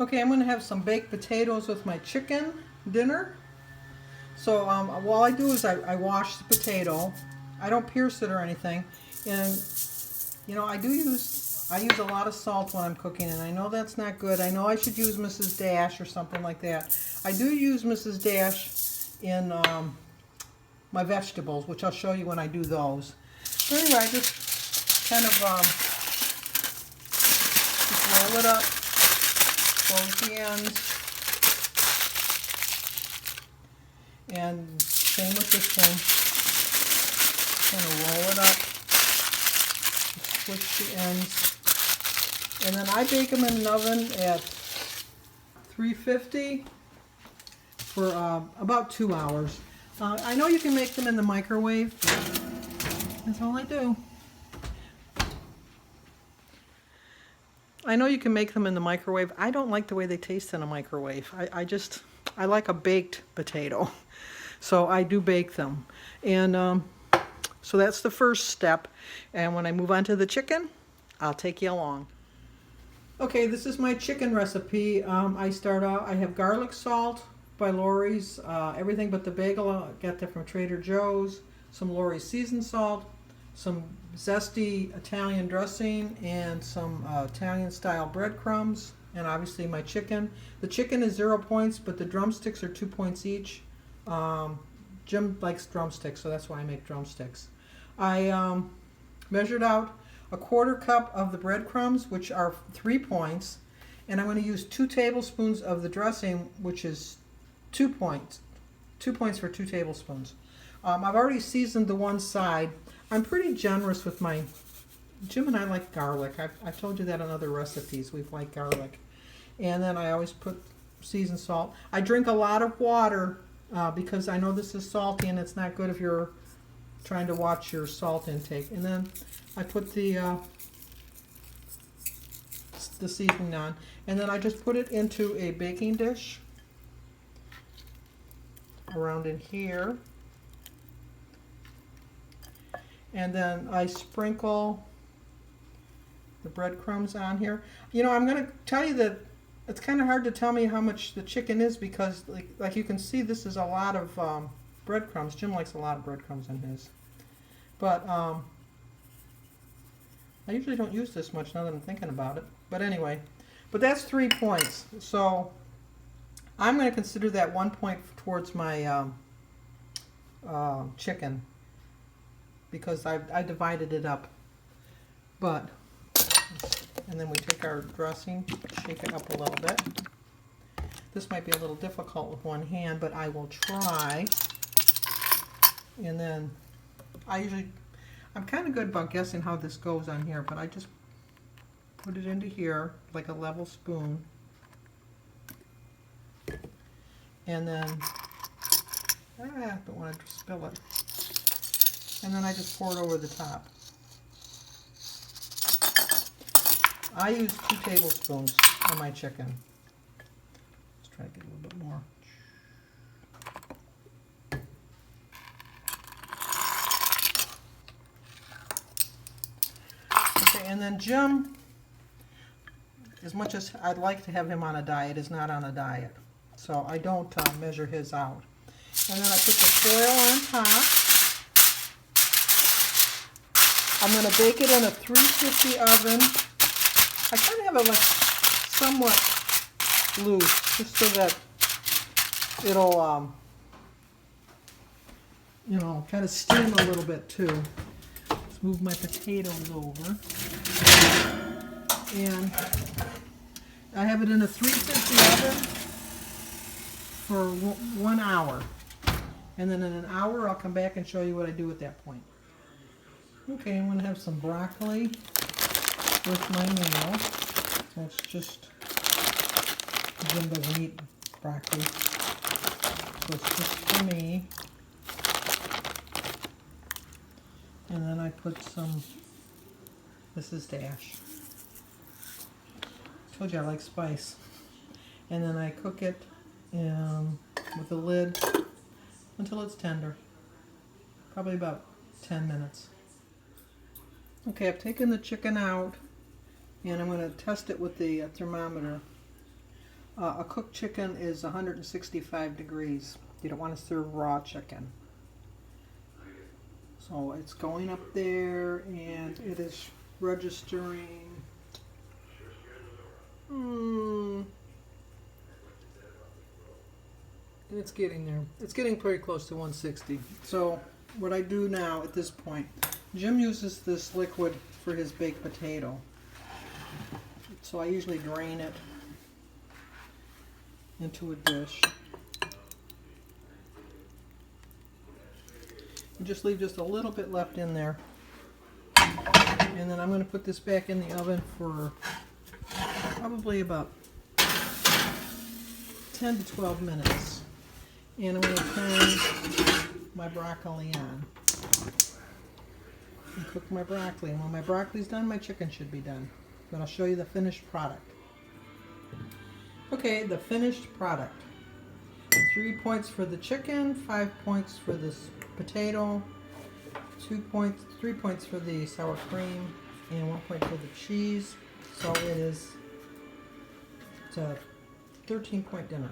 Okay, I'm going to have some baked potatoes with my chicken dinner. So what I do is I wash the potato. I don't pierce it or anything. And you know, I use a lot of salt when I'm cooking, and I know that's not good. I know I should use Mrs. Dash or something like that. I do use Mrs. Dash in my vegetables, which I'll show you when I do those. So anyway, I just kind of just roll it up, close the ends, and same with this one. Kind of roll it up, switch the ends, and then I bake them in an oven at 350 for about 2 hours. I know you can make them in the microwave. That's all I do. I know you can make them in the microwave. I don't like the way they taste in a microwave. I like a baked potato. So I do bake them. And so that's the first step. And when I move on to the chicken, I'll take you along. Okay, this is my chicken recipe. I start out, I have garlic salt by Lori's, everything but the bagel. I got that from Trader Joe's. Some Lori's seasoned salt, some zesty Italian dressing, and some Italian style breadcrumbs, and obviously my chicken. The chicken is 0 points, but the drumsticks are 2 points each. Jim likes drumsticks, so that's why I make drumsticks. I measured out a 1/4 cup of the breadcrumbs, which are 3 points, and I'm going to use 2 tablespoons of the dressing, which is 2 points. 2 points for 2 tablespoons. I've already seasoned the one side. I'm pretty generous with my, Jim and I like garlic. I've told you that in other recipes. We like garlic. And then I always put seasoned salt. I drink a lot of water because I know this is salty and it's not good if you're trying to watch your salt intake. And then I put the seasoning on. And then I just put it into a baking dish around in here. And then I sprinkle the breadcrumbs on here. You know, I'm going to tell you that it's kind of hard to tell me how much the chicken is because, like you can see, this is a lot of breadcrumbs. Jim likes a lot of breadcrumbs in his. But I usually don't use this much now that I'm thinking about it. But anyway, but that's 3 points. So I'm going to consider that 1 point towards my chicken, because I divided it up. But, and then we take our dressing, shake it up a little bit. This might be a little difficult with one hand, but I will try. And then I'm kind of good about guessing how this goes on here, but I just put it into here like a level spoon. And then, I don't want to spill it. And then I just pour it over the top. I use 2 tablespoons on my chicken. Let's try to get a little bit more. Okay, and then Jim, as much as I'd like to have him on a diet, is not on a diet. So I don't measure his out. And then I put the foil on top. I'm going to bake it in a 350 oven. I kind of have it like somewhat loose, just so that it'll, you know, kind of steam a little bit too. Let's move my potatoes over. And I have it in a 350 oven for 1 hour. And then in an hour, I'll come back and show you what I do at that point. Okay, I'm going to have some broccoli with my meal. So it's just, Jim doesn't eat broccoli, so it's just for me. And then I put some, this is Dash. I told you I like spice. And then I cook it with the lid until it's tender. Probably about 10 minutes. Okay, I've taken the chicken out and I'm going to test it with the thermometer. A cooked chicken is 165 degrees. You don't want to serve raw chicken. So it's going up there and it is registering. It's getting there. It's getting pretty close to 160. So what I do now at this point, Jim uses this liquid for his baked potato. So I usually drain it into a dish. And just leave just a little bit left in there. And then I'm going to put this back in the oven for probably about 10 to 12 minutes. And I'm going to turn my broccoli on and cook my broccoli. And when my broccoli's done, my chicken should be done. But I'll show you the finished product. Okay, the finished product. 3 points for the chicken, 5 points for this potato, 3 points for the sour cream, and 1 point for the cheese. So it's a 13-point dinner.